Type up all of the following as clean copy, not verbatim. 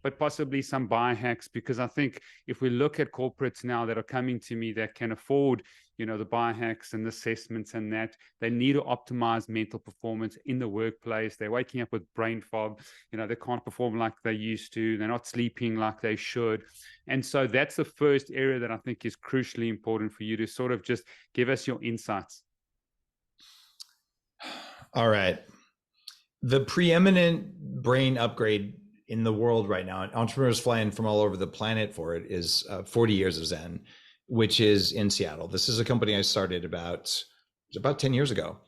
but possibly some biohacks, because I think if we look at corporates now that are coming to me that can afford, the biohacks and the assessments and that, they need to optimize mental performance in the workplace. They're waking up with brain fog. They can't perform like they used to. They're not sleeping like they should. And so that's the first area that I think is crucially important for you to sort of just give us your insights. All right. The preeminent brain upgrade in the world right now, and entrepreneurs flying from all over the planet for it, is 40 Years of Zen, which is in Seattle. This is a company I started about 10 years ago,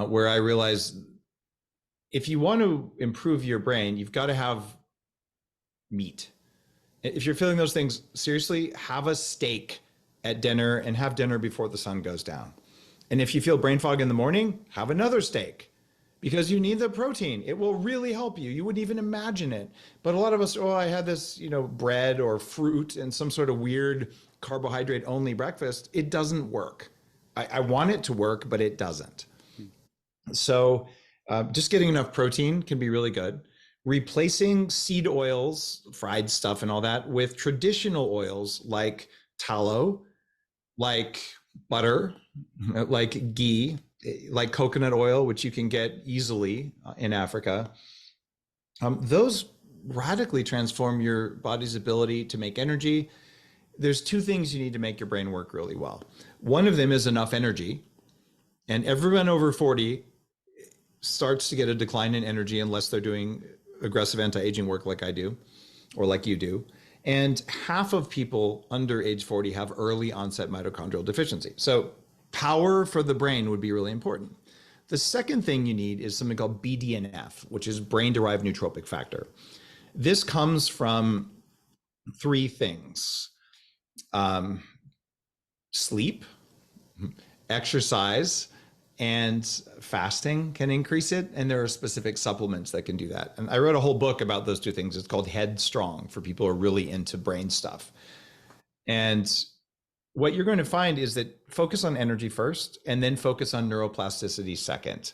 where I realized if you want to improve your brain, you've got to have meat. If you're feeling those things, seriously, have a steak at dinner and have dinner before the sun goes down. And if you feel brain fog in the morning, have another steak, because you need the protein. It will really help you. You wouldn't even imagine it. But a lot of us, I had this, bread or fruit and some sort of weird carbohydrate only breakfast. It doesn't work. I want it to work, but it doesn't. So just getting enough protein can be really good. Replacing seed oils, fried stuff and all that, with traditional oils like tallow, like butter, like ghee, like coconut oil, which you can get easily in Africa. Those radically transform your body's ability to make energy. There's two things you need to make your brain work really well. One of them is enough energy. And everyone over 40 starts to get a decline in energy unless they're doing aggressive anti-aging work like I do, or like you do. And half of people under age 40 have early onset mitochondrial deficiency. So power for the brain would be really important. The second thing you need is something called BDNF, which is brain-derived nootropic factor. This comes from three things: sleep, exercise, and fasting can increase it. And there are specific supplements that can do that. And I wrote a whole book about those two things. It's called Headstrong, for people who are really into brain stuff. And what you're going to find is that focus on energy first, and then focus on neuroplasticity second.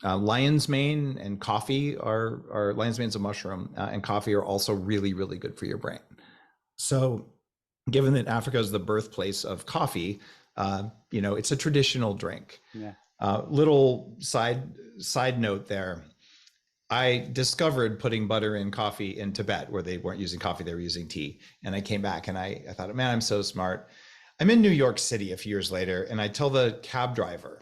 Lion's mane and coffee lion's mane's a mushroom, and coffee are also really, really good for your brain. So given that Africa is the birthplace of coffee, it's a traditional drink. Yeah. Little side note there. I discovered putting butter in coffee in Tibet, where they weren't using coffee, they were using tea. And I came back and I thought, man, I'm so smart. I'm in New York City a few years later, and I tell the cab driver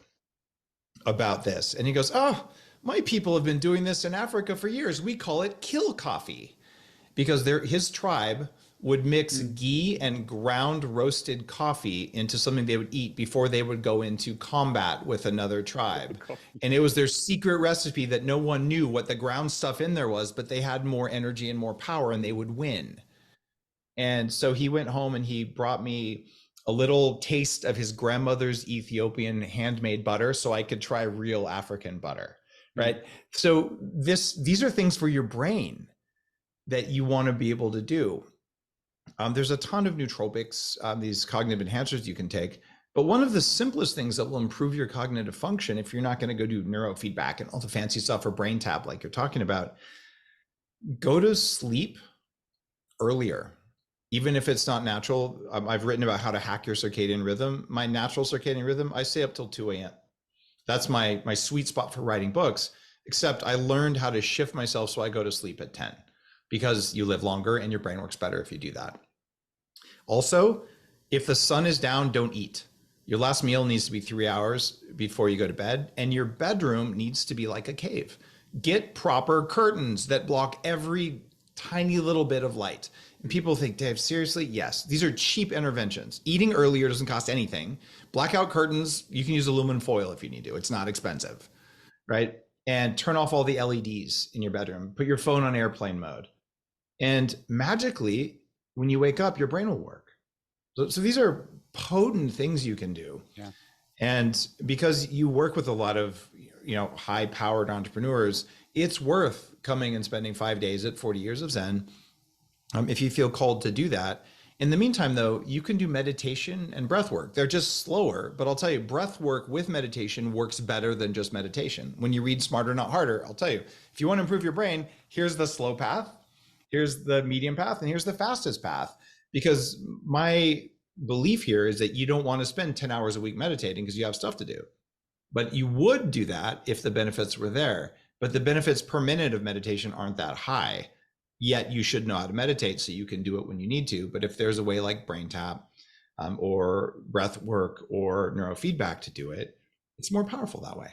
about this. And he goes, oh, my people have been doing this in Africa for years. We call it kill coffee, because his tribe would mix ghee and ground roasted coffee into something they would eat before they would go into combat with another tribe. And it was their secret recipe that no one knew what the ground stuff in there was, but they had more energy and more power and they would win. And so he went home and he brought me a little taste of his grandmother's Ethiopian handmade butter so I could try real African butter, right? So these are things for your brain that you want to be able to do. There's a ton of nootropics, these cognitive enhancers you can take, but one of the simplest things that will improve your cognitive function, if you're not going to go do neurofeedback and all the fancy stuff for brain tap like you're talking about, go to sleep earlier. Even if it's not natural. I've written about how to hack your circadian rhythm. My natural circadian rhythm, I stay up till 2 a.m. That's my sweet spot for writing books, except I learned how to shift myself so I go to sleep at 10, because you live longer and your brain works better if you do that. Also, if the sun is down, don't eat. Your last meal needs to be 3 hours before you go to bed, and your bedroom needs to be like a cave. Get proper curtains that block every tiny little bit of light. And people think, Dave, seriously? Yes. These are cheap interventions. Eating earlier doesn't cost anything. Blackout curtains, you can use aluminum foil if you need to. It's not expensive, right? And turn off all the LEDs in your bedroom. Put your phone on airplane mode. And magically, when you wake up, your brain will work. So these are potent things you can do. Yeah. And because you work with a lot of high-powered entrepreneurs, it's worth coming and spending 5 days at 40 Years of Zen if you feel called to do that. In the meantime, though, you can do meditation and breath work. They're just slower, but I'll tell you, breath work with meditation works better than just meditation. When you read Smarter, Not Harder, I'll tell you, if you want to improve your brain, here's the slow path. here's the medium path, and here's the fastest path. Because my belief here is that you don't want to spend 10 hours a week meditating because you have stuff to do. But you would do that if the benefits were there. But the benefits per minute of meditation aren't that high. Yet you should know how to meditate so you can do it when you need to. But if there's a way like brain tap or breath work or neurofeedback to do it, it's more powerful that way.